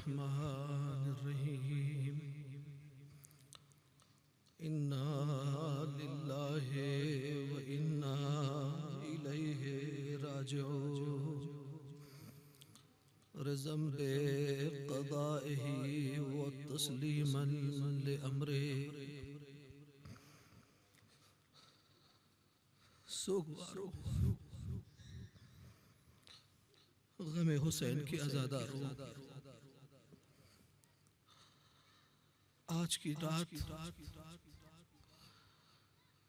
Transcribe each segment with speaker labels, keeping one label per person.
Speaker 1: الرحمن الرحیم انا للہ و انا الیہ راجعون رضم بقضائہ و تسلیما لامرہ سوگوارو غم حسین کے عزاداروں، آج کی رات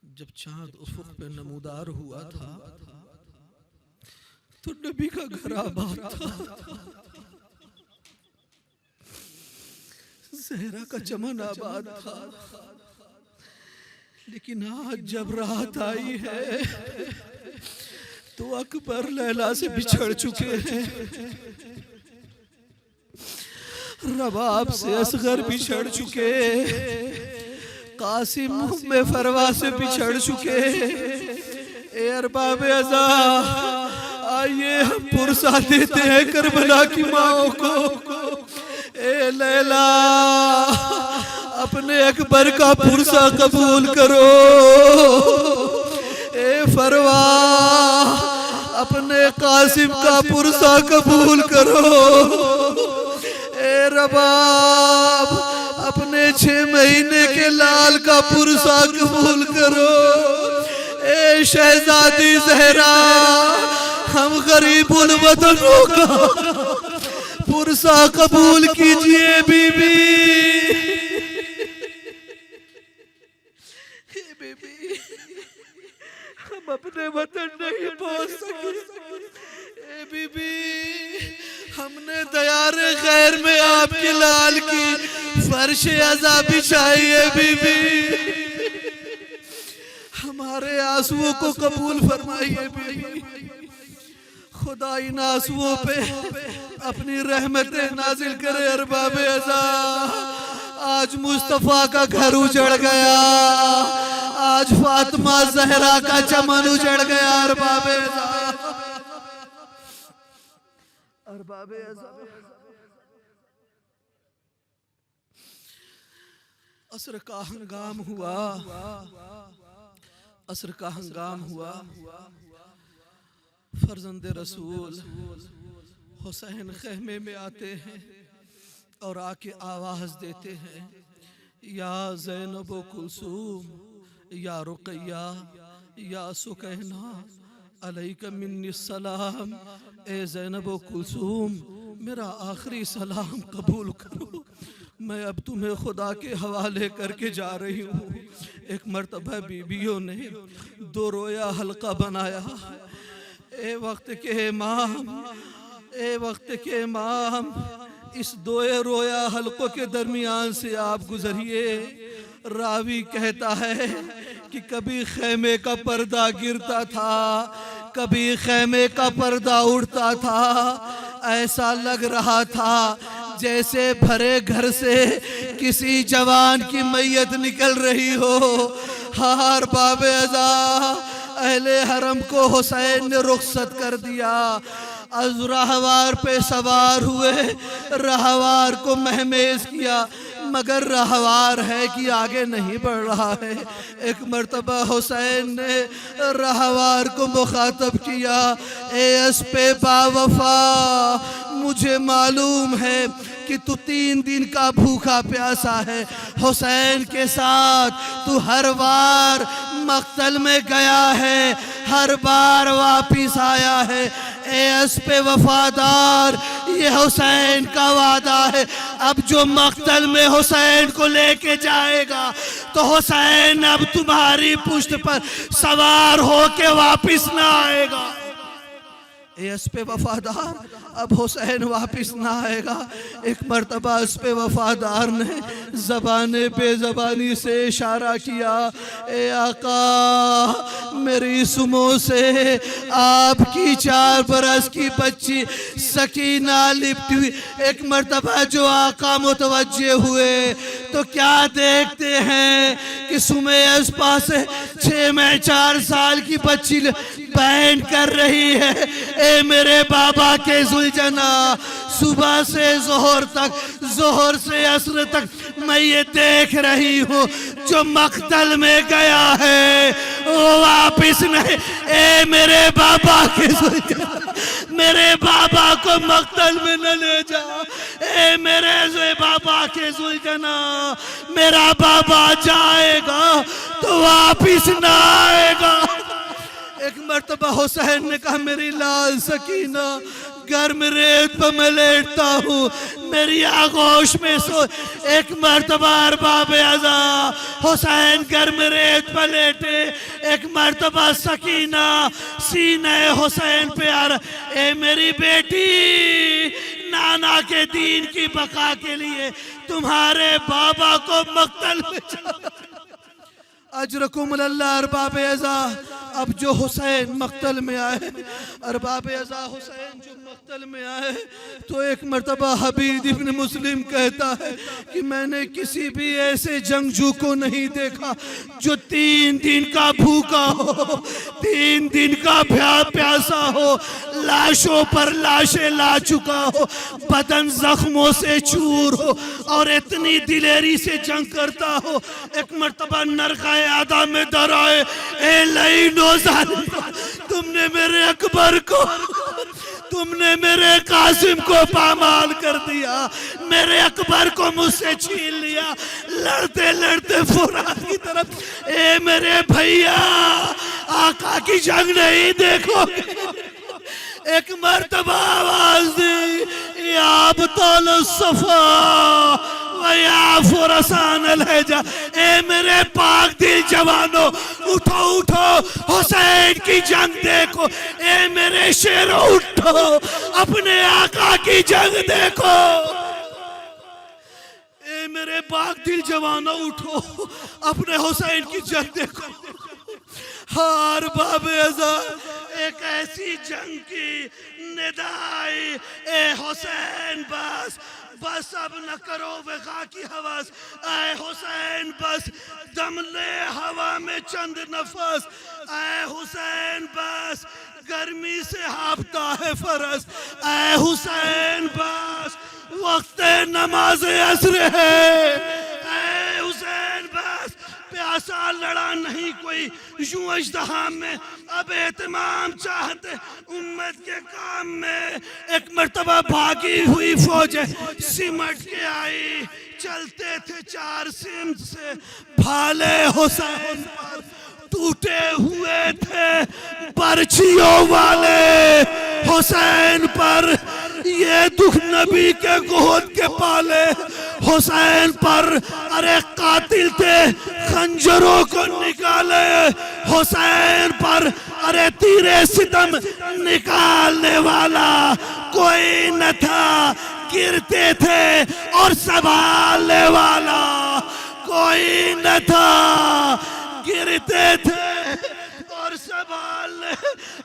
Speaker 1: جب چاند افق پہ نمودار ہوا تھا تو نبی کا گھر آباد تھا، زہرا کا چمن آباد تھا، لیکن آج جب رات آئی ہے تو اکبر لیلا سے بچھڑ چکے ہیں، رباب سے اصغر بچھڑ چکے، قاسم ام فروا سے بچھڑ چکے۔ اے ارباب عزا، آئیے ہم پرسا دیتے ہیں کربلا کی ماؤں کو۔ اے لیلا، اپنے اکبر کا پرسا قبول کرو۔ اے فروا، اپنے قاسم کا پرسا قبول کرو۔ اے رباب، اپنے 6 مہینے کے لال کا پرسا قبول کرو۔ اے شہزادی زہرا، ہم غریب الوطنوں کا پرسا قبول کیجئے بی بی۔ بی بی، ہم اپنے وطن نہیں پہنچ سکے۔ اے بی بی، ہم نے دیار خیر میں آپ کے لال کی فرش عزا بچھائی ہے بی بی، ہمارے آنسوؤں کو قبول فرمائیے بی بی۔ خدا ان آنسوؤں پہ اپنی رحمتیں نازل کرے ارباب عزا۔ آج مصطفیٰ کا گھر اجڑ گیا، آج فاطمہ زہرا کا چمن اجڑ گیا ارباب عزا۔ ارباب عزا، عصر کا ہنگام ہوا، عصر کا ہنگام ہوا۔ فرزند رسول حسین خیمے میں آتے ہیں اور آ کے آواز دیتے ہیں، یا زینب و کلثوم، یا رقیہ، یا سکینہ، علیک منی السلام۔ اے زینب و کلثوم، میرا آخری سلام قبول کرو، میں اب تمہیں خدا کے حوالے کر کے جا رہی ہوں۔ ایک مرتبہ بیویوں نے 2 رویا حلقہ بنایا۔ اے وقت کے امام، اے وقت کے امام، اس 2 رویا حلقوں کے درمیان سے آپ گزریے۔ راوی کہتا ہے کہ کبھی خیمے کا پردہ گرتا تھا، کبھی خیمے کا پردہ اڑتا تھا، ایسا لگ رہا تھا جیسے بھرے گھر سے کسی جوان کی میت نکل رہی ہو۔ ہار باب عزا، اہل حرم کو حسین نے رخصت کر دیا، از راہوار پہ سوار ہوئے، راہوار کو مہمیز کیا، مگر راہوار ہے کہ آگے نہیں بڑھ رہا ہے۔ ایک مرتبہ حسین نے راہوار کو مخاطب کیا، اے اسپِ با وفا، مجھے معلوم ہے کہ تو 3 دن کا بھوکا پیاسا ہے، حسین کے ساتھ تو ہر بار مقتل میں گیا ہے، ہر بار واپس آیا ہے۔ اے اسپِ وفادار، یہ حسین کا وعدہ ہے، اب جو مقتل میں حسین کو لے کے جائے گا تو حسین اب تمہاری پشت پر سوار ہو کے واپس نہ آئے گا۔ اے اسپِ وفادار، اب حسین واپس نہ آئے گا۔ ایک مرتبہ اسپِ وفادار نے زبان بے زبانی سے اشارہ کیا، اے آقا، میری سمو سے آپ کی 4 برس کی بچی سکینہ لپٹی ہوئی۔ ایک مرتبہ جو آقا متوجہ ہوئے تو کیا دیکھتے ہیں کہ سمے اسپا سے 6 میں 4 سال کی بچی بینڈ کر رہی ہے۔ اے میرے بابا کے ذوالجناح، صبح سے ظہر تک، ظہر سے عصر تک میں یہ دیکھ رہی ہوں جو مقتل میں گیا ہے وہ واپس نہیں۔ اے میرے بابا کے میرے بابا کو مقتل میں نہ لے جا، اے میرے بابا کے زلجنا، میرا بابا جائے گا تو واپس نہ آئے گا۔ ایک مرتبہ حسین نے کہا میری لال سکینہ، گرم ریت پر میں لیٹتا ہوں، میری آغوش میں سو۔ ایک مرتبہ ارباب عزا حسین گرم ریت پر لیٹے، ایک مرتبہ سکینہ سینہ حسین پہ اے میری بیٹی، نانا کے دین کی بقا کے لیے تمہارے بابا کو مقتل میں چلا۔ اجرکم اللہ ارباب عزا۔ اب جو حسین مقتل میں آئے، ارباب عزا حسین جو مقتل میں آئے تو ایک مرتبہ حبیب ابن مسلم کہتا ہے کہ میں نے کسی بھی ایسے جنگجو کو نہیں دیکھا جو 3 دن کا بھوکا ہو، 3 دن کا پیاسا ہو، لاشوں پر لاشیں لا چکا ہو، بدن زخموں سے چور ہو اور اتنی دلیری سے جنگ کرتا ہو۔ ایک مرتبہ نرخہ آدھا میں در آئے، اے لعینو ظالم، تم نے میرے اکبر کو، تم نے میرے قاسم کو پامال کر دیا، میرے اکبر کو مجھ سے چھین لیا، لڑتے لڑتے فرات کی طرف۔ اے میرے بھائیا، آقا کی جنگ نہیں دیکھو گے۔ ایک مرتبہ آواز دی، یا ابطال الصفا ویا فرسان الحجہ، اے میرے پاک دل جوانو، اٹھو اٹھو، حسین کی جنگ دیکھو، اے میرے شیرو اٹھو، اپنے آقا کی جنگ دیکھو۔ اے میرے پاک دل جوانو اٹھو، اپنے حسین کی جنگ دیکھو۔ ہار باب عزا ایک ایسی جنگ کی ندائی، اے حسین بس بس اب نہ کرو وغا کی حواس، اے حسین بس دم لے ہوا میں چند نفس، اے حسین بس گرمی سے ہاپتا ہے فرس، اے حسین بس وقت نماز عصر ہے، اے حسین بس پیاسا لڑا نہیں کوئی، یوں اجدہا میں اب اہتمام چاہتے امت کے کام میں۔ ایک مرتبہ بھاگی ہوئی فوجیں سمٹ کے آئی، چلتے تھے 4 سمت سے، بھالے حسین پر ٹوٹے ہوئے تھے برچھیوں والے حسین پر، یہ دکھ نبی کے گود کے پالے حسین پر، ارے قاتل تھے خنجروں کو نکالے حسین پر، ارے تیرے ستم نکالنے والا کوئی نہ تھا، گرتے تھے اور سنبھالنے والا کوئی نہ تھا، گرتے تھے اور سنبھالنے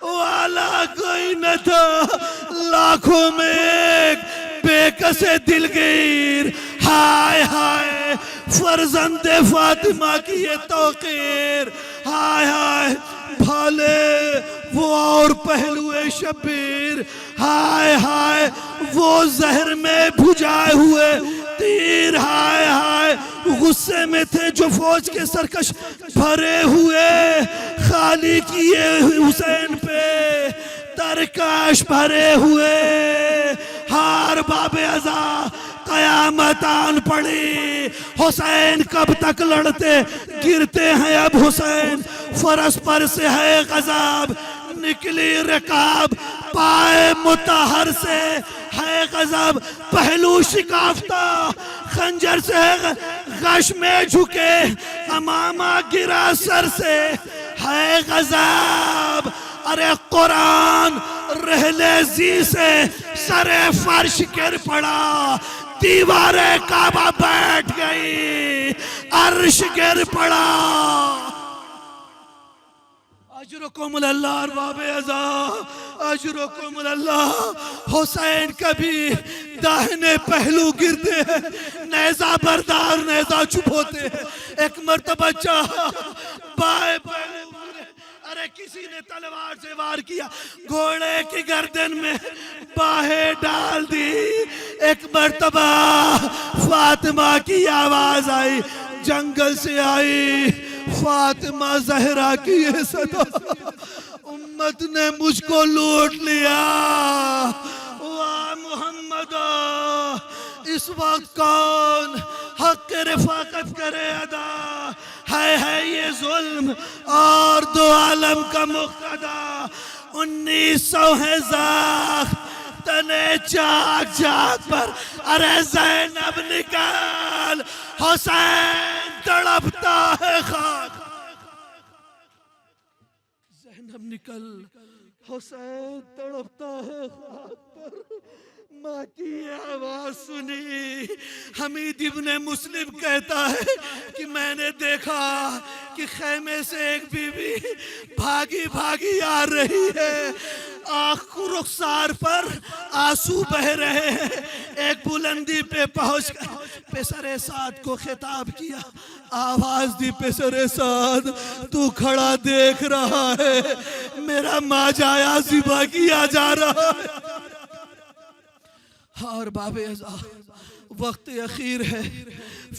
Speaker 1: والا کوئی نہ تھا، لاکھوں میں ایک بے کسے دلگیر، ہائے ہائے فرزند فاطمہ کی یہ توقیر، ہائے ہائے بھالے وہ اور پہلوے شبیر، ہائے ہائے وہ زہر میں بھجائے ہوئے تیر، ہائے ہائے غصے میں تھے جو فوج کے سرکش بھرے ہوئے، خالی کیے حسین پہ ترکش بھرے ہوئے، ہار باب عزا قیامت آن پڑی، حسین کب تک لڑتے، گرتے ہیں اب حسین، فرس پر سے ہے غضب، نکلی رکاب پائے متحر سے ہے غضب، پہلو شکافتہ خنجر سے غش میں جھکے، امامہ گرا سر سے ہے غضب، ارے قرآن رہلے زی سے سر فرش گر پڑا، دیوار کعبہ بیٹھ گئی، عرش گر پڑا۔ اجرکم اللہ ارباب عزا، اجرکم اللہ۔ حسین کبھی داہنے پہلو گرتے ہیں، نیزہ بردار نیزہ چپ ہوتے ہیں، ایک مرتبہ چاہا بائیں پہلو، ارے کسی نے تلوار سے وار کیا، گھوڑے کی گردن میں باہیں ڈال دی، ایک مرتبہ فاطمہ کی آواز آئی، جنگل سے آئی فاطمہ زہرا کی یہ صدا، امت نے مجھ کو لوٹ لیا، واہ محمد اس وقت کون حق رفاقت کرے ادا، ہے یہ ظلم اور دو عالم کا مقتدا، 1900 ہے زاخ تنے جاگ جاگ پر، ارے زینب نکال حسین تڑپتا ہے خاک، زینب نکل حسین تڑپتا ہے خاک پر، ماں کی آواز سنی، حمید ابن مسلم کہتا ہے کہ میں نے دیکھا کہ خیمے سے ایک بی بی بھاگی بھاگی آ رہی ہے، آنکھ رخسار پر آنسو بہ رہے ہیں، ایک بلندی پہ پہنچ کر پسر سعد کو خطاب کیا، آواز دی پسر سعد تو کھڑا دیکھ رہا ہے، میرا ماجایا ذبح کیا جا رہا ہے، اور باب ازا وقت اخیر ہے،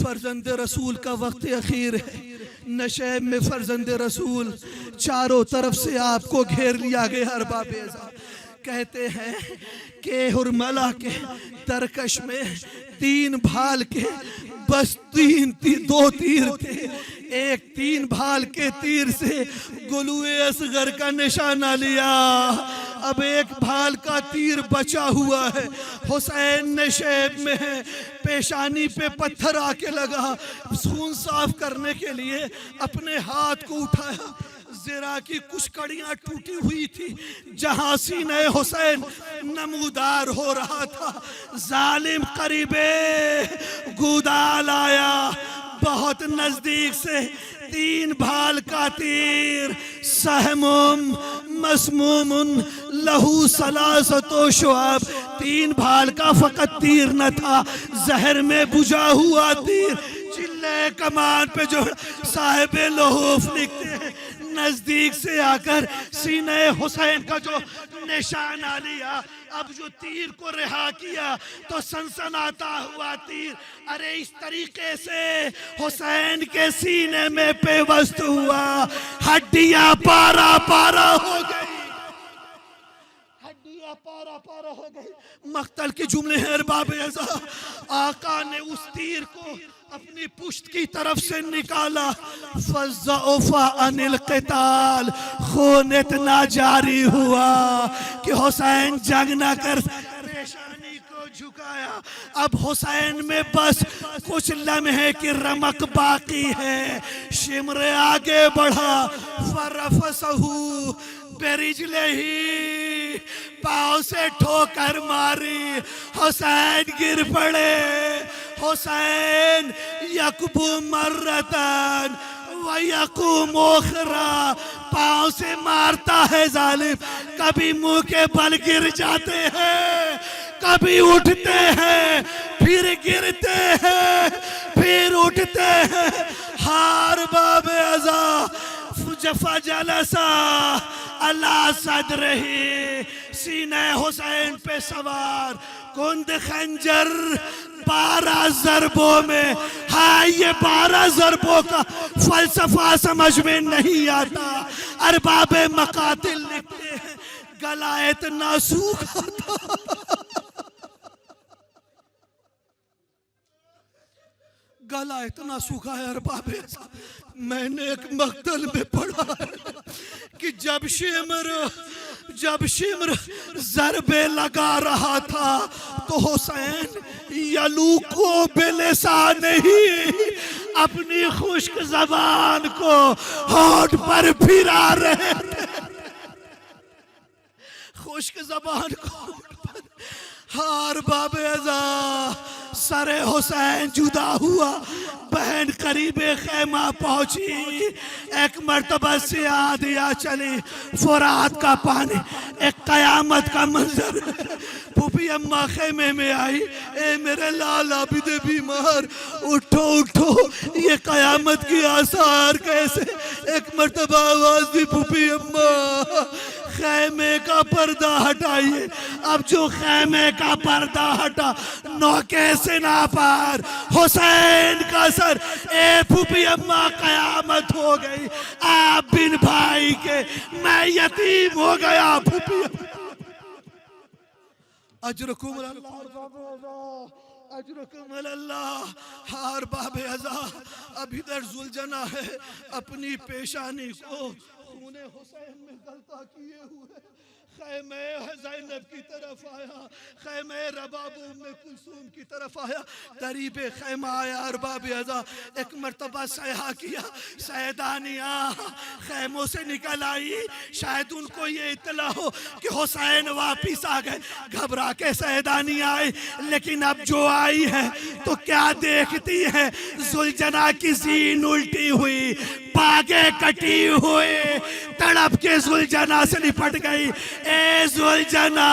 Speaker 1: فرزند رسول کا وقت اخیر ہے، نشیب میں فرزند رسول چاروں طرف سے آپ کو گھیر لیا گیا، اور باب ازا کہتے ہیں کہ ہرملہ کے ترکش میں 3 بھال کے بس 2 تیر تھے، ایک 3 بھال کے تیر سے گلوئے اصغر کا نشانہ لیا، اب ایک بھال کا تیر بچا ہوا ہے، حسین نشیب میں ہے، پیشانی پہ پتھر آ کے لگا، خون صاف کرنے کے لیے اپنے ہاتھ کو اٹھایا، زرا کی کچھ کڑیاں ٹوٹی ہوئی تھی، جہاں سینہ حسین نمودار ہو رہا تھا، ظالم قریبے گودال آیا، بہت نزدیک سے 3 بھال کا تیر، سہمم مسموم لہو ثلاثت شعب، 3 بھال کا فقط تیر نہ تھا، زہر میں بجھا ہوا تیر، چلے کمان پہ جو صاحب لحوف لکھتے ہیں، نزدیک سے آ کر سینہ حسین کا جو نشانہ لیا، اب جو تیر کو رہا کیا تو سنسناتا ہوا تیر، ارے اس طریقے سے حسین کے سینے میں پیوست ہوا، ہڈیاں پارا پارا ہو گئی، ہڈیاں پارا پارا ہو گئی، مقتل کے جملے ہیں ارباب ازا، آقا نے اس تیر کو اپنی پشت کی طرف سے نکالا، فَالضَّعُفَ عَنِ الْقِتَالِ، خون اتنا جاری ہوا کہ حسین جنگ نہ کر پیشانی کو جھکایا، اب حسین میں بس کچھ لمحے کی رمق باقی ہے، شمر آگے بڑھا، فَرَفَسَهُ بِرِجْلِهِ، پاؤں سے ٹھوکر ماری، حسین گر پڑے، حسین یکبو مرتن ویقوم اخرى، پاؤں سے مارتا ہے ظالم، کبھی منہ کے بل گر جاتے ہیں، کبھی اٹھتے ہیں، پھر گرتے ہیں، پھر اٹھتے ہیں، ہار باب ازا فجلسا اللہ صدرہی، سینہ حسین پہ سوار، کند خنجر 12 ضربوں میں، ہاں یہ 12 ضربوں کا فلسفہ سمجھ میں نہیں آتا، ارباب مقاتل لکھتے ہیں گلا اتنا سوکھا تھا، گلا اتنا سوکھا ہے ارباب، میں نے ایک مقتل میں پڑھا ہے کہ جب شمر ضربے لگا رہا تھا تو حسین یلوکو بلسانہ ہی، اپنی خشک زبان کو ہونٹ پر پھرا رہے تھے، خشک زبان کو ہونٹ پر، ہار باب ازا سر حسین جدا ہوا، بہن قریب خیمہ پہنچی، ایک مرتبہ سے آدھیا چلی، فرات کا پانی، ایک قیامت کا منظر، پھوپھی اماں خیمے میں آئی، اے میرے لال عابد بیمار، اٹھو اٹھو، یہ قیامت کی آثار کیسے، ایک مرتبہ آواز دی پھوپھی اماں، خیمے کا پردہ ہٹائیے۔ اب جو خیمے کا پردہ ہٹا، نوکے سے ناپار حسین کا سر، اے پھوپھی اماں قیامت ہو گئی، آپ بن بھائی کے میں یتیم ہو گیا پھوپھی۔ اجرکم اللہ، اجرکم اللہ۔ ہار باب ازا اب ادھر زلجنا ہے، اپنی پیشانی کو خون حسین میں غلطہ کیے ہوئے خیمہ زینب کی طرف آیا، خیمہ رباب ام کلثوم کی طرف آیا، قریب خیمہ آیا۔ ارباب ازا ایک مرتبہ سیاح کیا، سیدانیاں خیموں سے نکل آئی، شاید ان کو یہ اطلاع ہو کہ حسین واپس آ گئے، گھبرا کے سیدانیاں آئی، لیکن اب جو آئی ہے تو کیا دیکھتی ہے؟ زلجنا کی زین الٹی ہوئی، پاگے کٹی ہوئی، تڑپ کے زلجنا سے لپٹ گئی۔ اے زلجنا،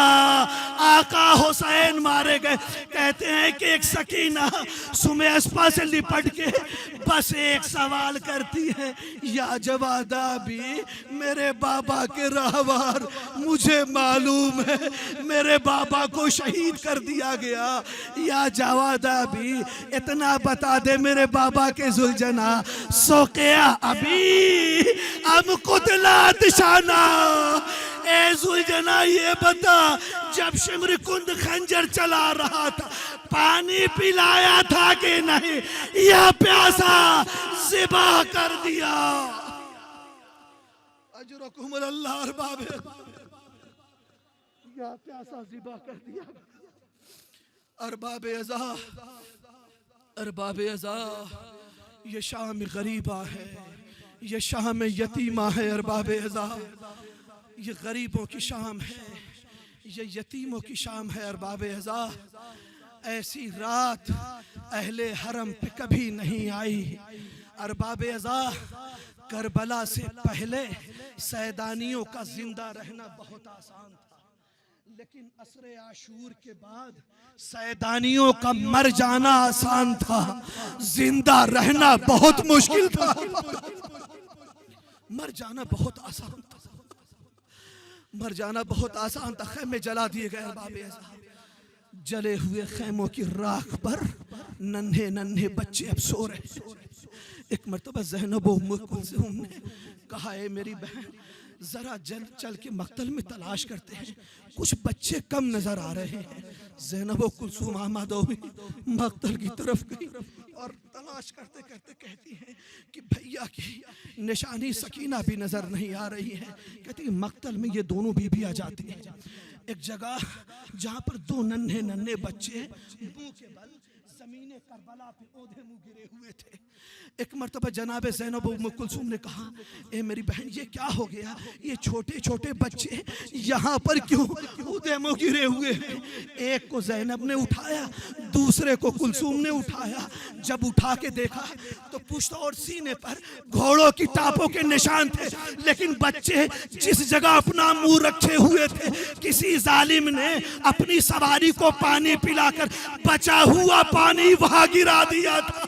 Speaker 1: آقا حسین مارے گئے۔ کہتے ہیں کہ ایک سکینہ سمِ اسپا سے لپٹ کے بس ایک سوال کرتی ہے، یا جوادہ بھی میرے بابا کے راہوار، مجھے معلوم ہے میرے بابا کو شہید کر دیا گیا، یا جوادہ بھی اتنا بتا دے میرے بابا کے زلجنا سوقیا ابھی ام قتلات شانہ۔ اے زلجنا یہ بتا، جب شمر کند خنجر چلا رہا تھا پانی پلایا تھا کہ نہیں، یا پیاسا ذبح کر دیا؟ اجرکم اللہ ارباب، یا پیاسا ذبح کر دیا؟ ارباب ازا، ارباب ازا، یہ شام غریبہ ہے، یہ شام یتیمہ ہے۔ ارباب ازا، یہ غریبوں کی شام ہے، یہ یتیموں کی شام ہے۔ ارباب ازا، ایسی رات اہل حرم پہ کبھی نہیں آئی۔ ارباب ازا، کربلا سے پہلے سیدانیوں کا زندہ رہنا بہت آسان تھا، لیکن عصر عاشور کے بعد سیدانیوں کا مر جانا آسان تھا، زندہ رہنا بہت مشکل تھا۔ مر جانا بہت آسان تھا، مر جانا بہت آسان تھا۔ خیمے جلا دیے گئے۔ ارباب ازا، جلے ہوئے خیموں کی راکھ پر ننھے ننھے بچے اب سو رہے۔ ایک مرتبہ زینب و ام کلثوم نے کہا، اے میری بہن ذرا چل کے مقتل میں تلاش کرتے ہیں، کچھ بچے کم نظر آ رہے ہیں۔ زینب و کلثوم آمد ہوئی، مقتل کی طرف گئی اور تلاش کرتے کرتے کہتی ہیں کہ بھیا کی نشانی سکینہ بھی نظر نہیں آ رہی ہے۔ کہتی ہیں مقتل میں یہ دونوں بیوی آ جاتی ہیں۔ ایک جگہ جہاں پر دو ننھے ننھے بچے منہ کے بل زمین کربلا پہ اودھے منہ گرے ہوئے تھے۔ ایک مرتبہ جناب زینب ام کلثوم نے کہا، اے میری بہن یہ کیا ہو گیا؟ یہ چھوٹے چھوٹے بچے یہاں پر کیوں اودھے منہ گرے ہوئے ہیں؟ ایک کو زینب نے اٹھایا، دوسرے کو کلثوم نے اٹھایا۔ جب اٹھا کے دیکھا تو پشت اور سینے پر گھوڑوں کی ٹاپوں کے نشان تھے، لیکن بچے جس جگہ اپنا منہ رکھے ہوئے تھے کسی ظالم نے اپنی سواری کو پانی پلا کر بچا ہوا پانی وہاں گرا دیا تھا،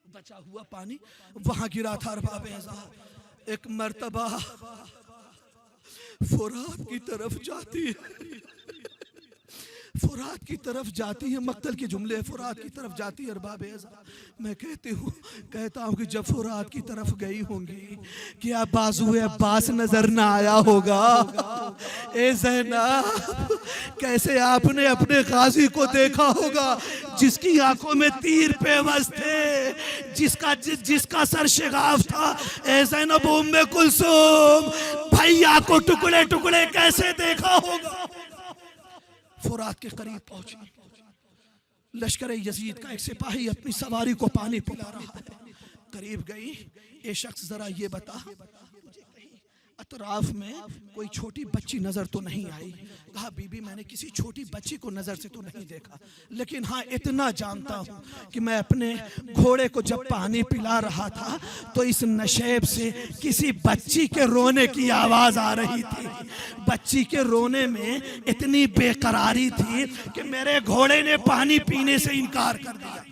Speaker 1: بچا ہوا پانی وہاں گرا تھا۔ ارباب ازا، ایک مرتبہ فرات کی طرف جاتی ہے، فرات کی طرف جاتی ہے، مقتل کے جملے فرات کی طرف جاتی ہے۔ ارباب ازا، میں کہتا ہوں کہ جب فرات کی طرف گئی ہوں گی کیا بازوئے عباس نظر نہ آیا ہوگا؟ اے زینب، کیسے آپ نے اپنے غازی کو دیکھا ہوگا جس کی آنکھوں میں تیر پیوست تھے، جس کا سر شگاف تھا؟ اے زینب ام کلثوم، بھیا کو ٹکڑے ٹکڑے کیسے دیکھا ہوگا؟ فرات کے قریب پہنچی، لشکر یزید کا ایک سپاہی اپنی سواری کو پانی پلا رہا ہے۔ قریب گئی، اے شخص ذرا یہ بتا، مجھے کہیں اطراف میں کوئی چھوٹی بچی نظر تو نہیں آئی؟ کہا بی بی میں نے کسی چھوٹی بچی کو نظر سے تو نہیں دیکھا، لیکن ہاں اتنا جانتا ہوں کہ میں اپنے گھوڑے کو جب پانی پلا رہا تھا تو اس نشیب سے کسی بچی کے رونے کی آواز آ رہی تھی۔ بچی کے رونے میں اتنی بے قراری تھی کہ میرے گھوڑے نے پانی پینے سے انکار کر دیا۔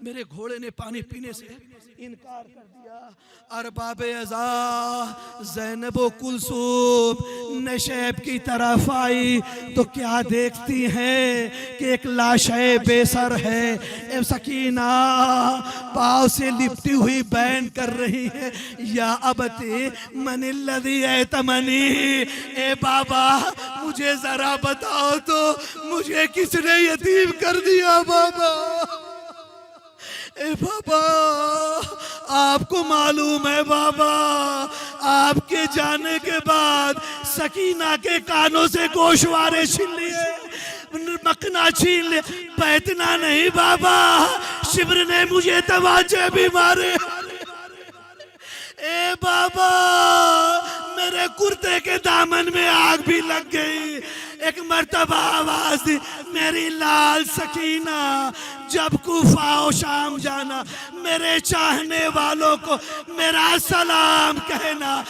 Speaker 1: میرے گھوڑے نے پانی پینے سے انکار کر دیا۔ ارباب ازا زینب و کلثوم نشیب کی طرف آئی تو کیا دیکھتی ہیں کہ ایک لاش بے سر ہے۔ سکینہ پاؤں سے لپٹی ہوئی بین کر رہی ہے، یا ابتی من الذی ایتمنی، اے بابا مجھے ذرا بتاؤ تو مجھے کس نے یتیم کر دیا بابا؟ اے بابا آپ کو معلوم ہے بابا، آپ کے جانے کے بعد سکینہ کے کانوں سے گوشوارے چھین لیے، مکھنا چھین لے، بیتنا نہیں بابا، شبر نے مجھے تمانچے بھی مارے۔ اے بابا میرے کرتے کے دامن میں آگ بھی لگ گئی۔ ایک مرتبہ آواز دی، میری لال سکینہ جب کوفہ و شام جانا، میرے چاہنے والوں کو میرا سلام کہنا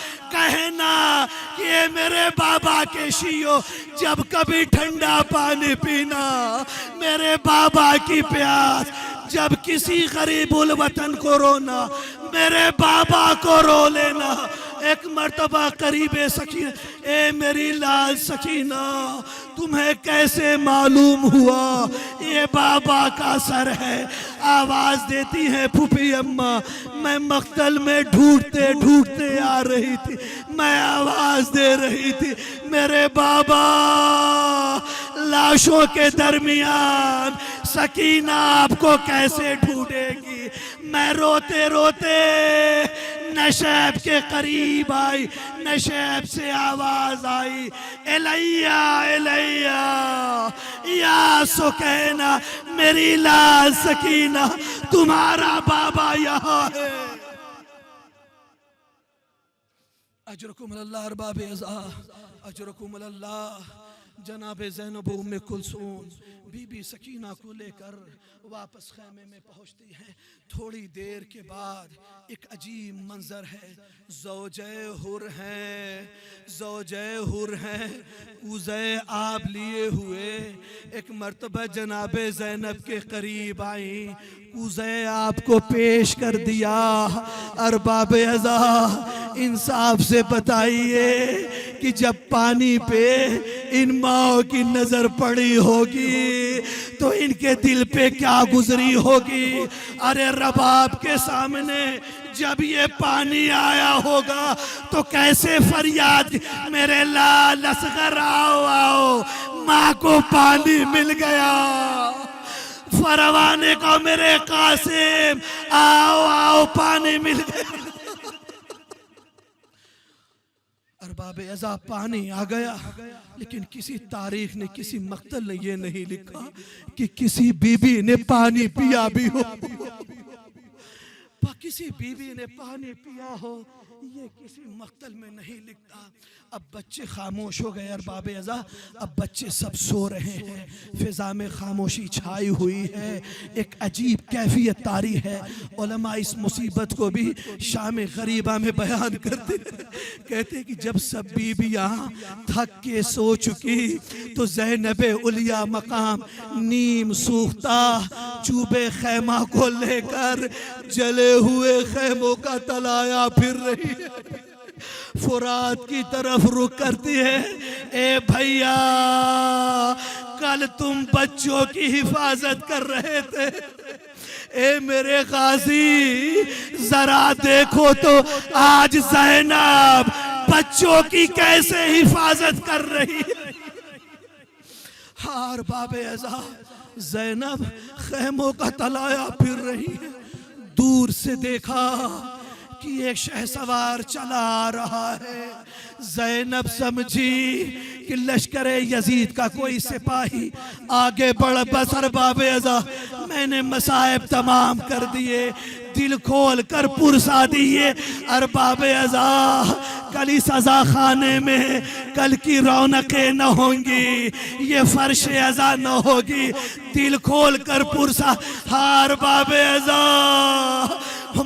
Speaker 1: کہ میرے بابا کے شیعوں جب کبھی ٹھنڈا پانی پینا، میرے بابا کی پیاس، جب کسی غریب الوطن کو رونا، میرے بابا کو رو لینا۔ ایک مرتبہ قریب سکینہ، اے میری لال سکینہ تمہیں کیسے معلوم ہوا یہ بابا کا سر ہے؟ آواز دیتی ہے پھوپھی اماں، میں مقتل میں ڈھونڈتے آ رہی تھی، میں آواز دے رہی تھی، میرے بابا لاشوں کے درمیان سکینہ آپ کو کیسے ڈھونڈے گی؟ میں روتے روتے نشیب کے قریب آئی، نشیب سے آواز آئی، الیہ الیہ یا سکینہ، میری لال سکینہ تمہارا بابا یہاں ہے۔ اجرکم اللہ ارباب ازا، اجرکم اللہ۔ جناب زینب ام کلثوم بی بی سکینہ کو لے کر واپس خیمے میں پہنچتی ہیں۔ تھوڑی دیر کے بعد ایک عجیب منظر ہے، زوجے حر ہیں کوزے آب لیے ہوئے ایک مرتبہ جناب زینب کے قریب آئیں، کوزے آپ کو پیش کر دیا۔ ارباب ازا انصاف سے بتائیے کہ جب پانی پہ ان ماں کی نظر پڑی ہوگی تو ان کے دل پہ کیا گزری ہوگی؟ ارے رباب کے سامنے جب یہ پانی آیا ہوگا تو کیسے فریاد، میرے لال اصغر آؤ ماں کو پانی مل گیا۔ فروانے کو میرے قاسم آؤ پانی مل گیا۔ ارباب ازا پانی آ گیا، لیکن کسی تاریخ نے، کسی مقتل نے یہ نہیں لکھا کہ کسی بی بی نے پانی پیا بھی ہو، کسی بی بی نے پانی پیا ہو، یہ کسی مقتل میں نہیں لکھتا۔ اب بچے خاموش ہو گئے ارباب ازا، اب بچے سب سو رہے ہیں، فضا میں خاموشی چھائی ہوئی ہے، ایک عجیب کیفیت طاری ہے۔ علماء اس مصیبت کو بھی شام غریبہ میں بیان کرتے کہتے کہ جب سب بیویاں تھک کے سو چکی تو زینب علیہ مقام نیم سوختہ چوبے خیمہ کو لے کر جلے ہوئے خیموں کا تلایا پھر رہی ہے، فرات کی طرف رخ کرتی ہے۔ اے بھیا کل تم بچوں کی حفاظت کر رہے تھے، اے میرے غازی ذرا دیکھو تو آج زینب بچوں کی کیسے حفاظت کر رہی ہے۔ ارباب ازا زینب خیموں کا تلایا پھر رہی ہے، دور سے دیکھا کہ ایک شہسوار چلا آ رہا ہے۔ زینب سمجھی کہ لشکر یزید کا کوئی سپاہی آگے بڑھ، بس ارباب ازا میں نے مصائب تمام کر دیے، دل کھول کر پرسا دیے۔ ارباب ازا کل اس ازا خانے میں کل کی رونقیں نہ ہوں گی، یہ فرش ازا نہ ہوگی، دل کھول کر پرسا۔ ارباب ازا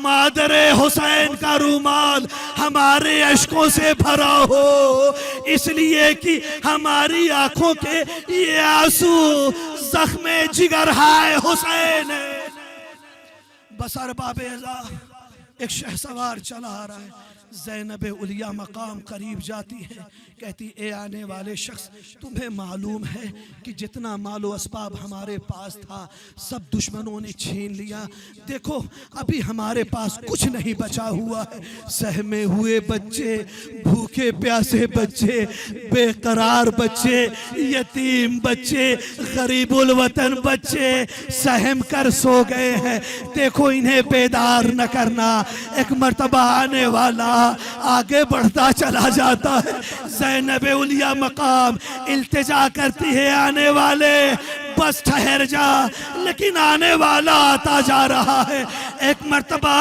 Speaker 1: مادر حسین کا رومال ہمارے اشکوں سے بھرا ہو، اس لیے کہ ہماری آنکھوں کے یہ آنسو زخم جگر ہائے حسین ہے۔ بس ارباب ازا ایک شہسوار چلا آ رہا ہے، زینب علیہ مقام قریب جاتی ہے، کہتی اے آنے والے شخص تمہیں معلوم ہے کہ جتنا مال و اسباب ہمارے پاس تھا سب دشمنوں نے چھین لیا، دیکھو ابھی ہمارے پاس کچھ نہیں بچا ہوا ہے، سہمے ہوئے بچے، بھوکے پیاسے بچے، بے قرار بچے، یتیم بچے، غریب الوطن بچے سہم کر سو گئے ہیں، دیکھو انہیں بیدار نہ کرنا۔ ایک مرتبہ آنے والا آگے بڑھتا چلا جاتا ہے، زینب علیہ مقام التجا کرتی ہے آنے والے بس ٹھہر جا، لیکن آنے والا آتا جا رہا ہے۔ ایک مرتبہ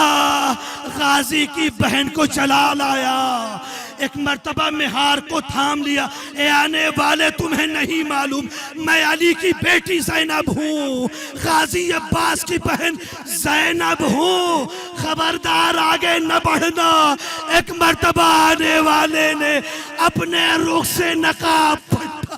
Speaker 1: غازی کی بہن کو چلا لایا، ایک مرتبہ مہار کو تھام لیا، اے آنے والے تمہیں نہیں معلوم میں علی کی بیٹی زینب ہوں، غازی عباس کی بہن زینب ہوں، خبردار آگے نہ بڑھنا۔ ایک مرتبہ آنے والے نے اپنے رخ سے نقاب پھٹا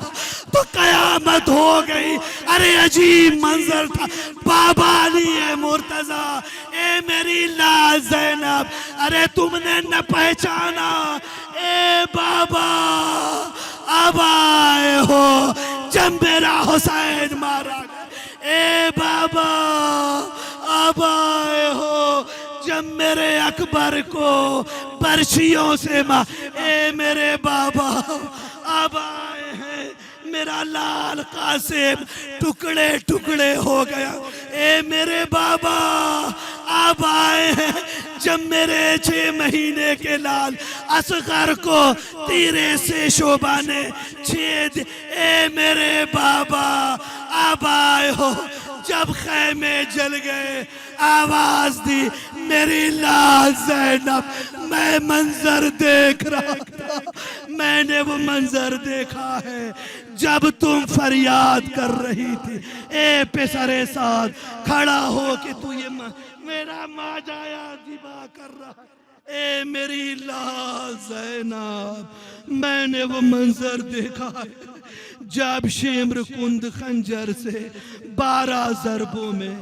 Speaker 1: تو قیامت ہو گئی۔ ارے عجیب منظر تھا، بابا علی مرتضی، اے میری لال زینب، ارے تم نے نہ پہچانا، اے بابا اب آئے ہو جب میرا حسین مارا گیا، اے بابا اب آئے ہو جب میرے اکبر کو برچھیوں سے اے میرے بابا اب آئے ہیں، میرا لال قاسم ٹکڑے ٹکڑے ہو گیا، اے میرے بابا اب آئے ہیں جب میرے 6 مہینے کے لال اصغر کو تیرے سے شعبہ نے چھید، اے میرے بابا اب آئے ہو جب خیمے جل گئے، آواز دی میری لال زینب، میں منظر دیکھ رہا تھا، میں نے وہ منظر دیکھا ہے جب تم فریاد کر رہی تھی، اے پسرے ساتھ کھڑا ہو کہ تو یہ میرا ماجایا ذبح کر رہا ہے، اے میری لال زینب، میں نے وہ منظر دیکھا ہے جب شمر کند خنجر سے 12 ضربوں میں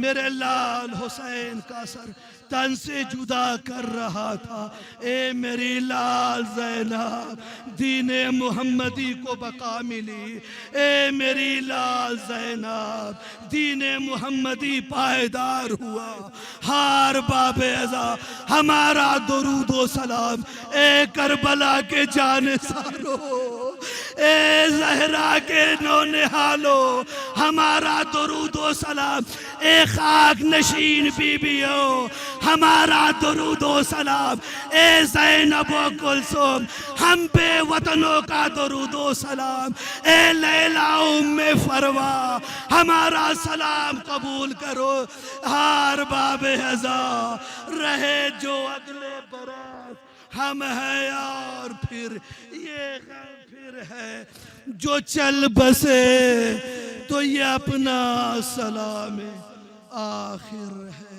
Speaker 1: میرے لال حسین کا سر تن سے جدا کر رہا تھا، اے میری لال زینب، دین محمدی کو بقا ملی، اے میری لال زینب، دین محمدی پائیدار ہوا۔ ہار باب ازا ہمارا درود و سلام، اے کربلا کے جانثارو، اے زہرا کے نونہالو، ہمارا درود و سلام، اے خاک نشین بیبیو، ہمارا درود و سلام، اے زینب و کلثوم، ہم بے وطنوں کا درود و سلام، اے لیلا ام فروا، ہمارا سلام قبول کرو۔ ہار باب ازا رہے جو اگلے برس ہم ہیں، اور پھر یہ غم پھر ہے جو چل بسے تو یہ اپنا سلام آخر ہے۔